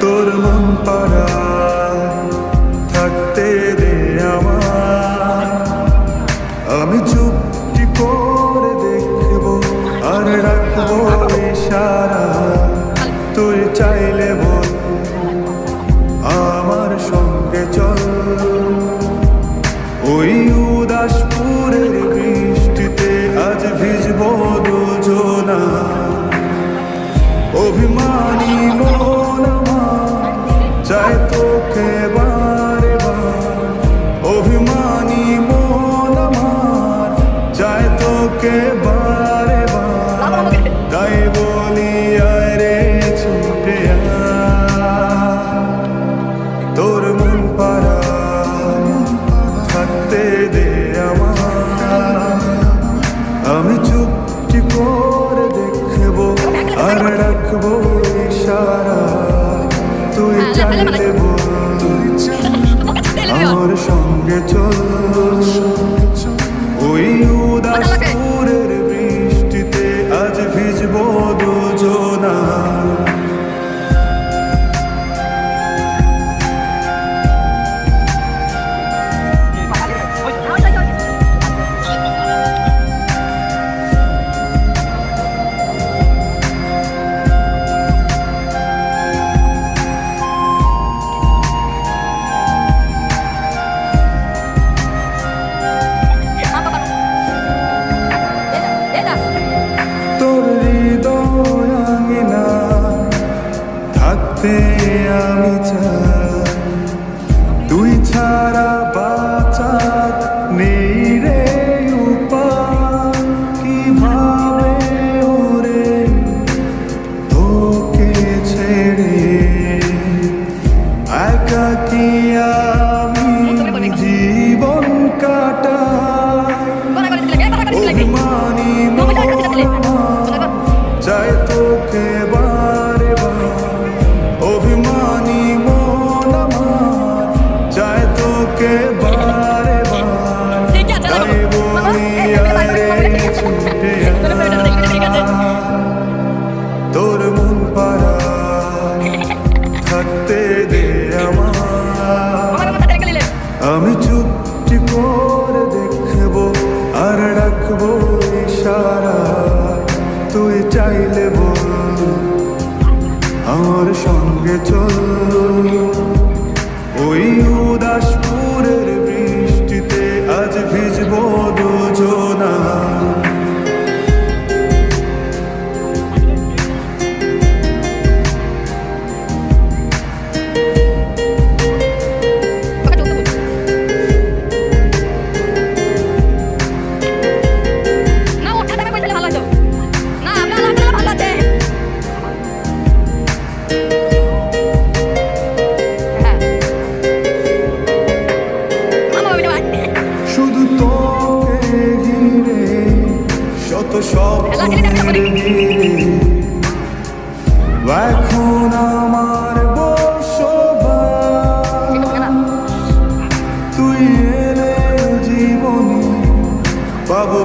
তোর মন পাড়ায় থাকতে দে আমার, আমি চুপটি করে দেখবো আর রাখবো ইশারা। তুই চাইলে বল আমার সঙ্গে চল, ওই উদাসপুরের বৃষ্টিতে আজ ভিজবো দুজনা। অভিমানী মন আমার চাই তোকে বারে বার, অভিমানী মন আমার চাই তোকে বারে বার। তাই বলি আরে ছুটে আয়, তোর মন পাড়ায় থাকতে দে আমার, আমি চুপটি করে দেখবো আর রাখবো ইশারা। তুই চাইলে বল আমার সঙ্গে চল, ওই উদাসপুরের বৃষ্টিতে আজ ভিজবো দুজনা। তোর হৃদয় আঙিনা থাকতে আমি চাই, তুই ছাড়া বাঁচার নেই রে উপায়। কিভাবে ওরে তোকে ছেড়ে একাকী আমি জীবন কাটাই। অভিমানী মন চাই তোকে বারে বার, অভিমানী মন আমার চাই তোকে বারে বার। তাই বলি আরে ছুটে আয়, তোর মন পাড়ায় থাকতে দে আমার, আমি চুপটি করে দেখবো আর রাখবো ইশারা। তুই চাইলে বল আমার সঙ্গে চল, ওই উদাসপুরের বৃষ্টিতে আজ ভিজবো দুজনা। শুধু তোকে ঘিরে শত স্বপ্নের ঘিরে, এখন আমার বসবাস। তুই এলে জীবনে পাবো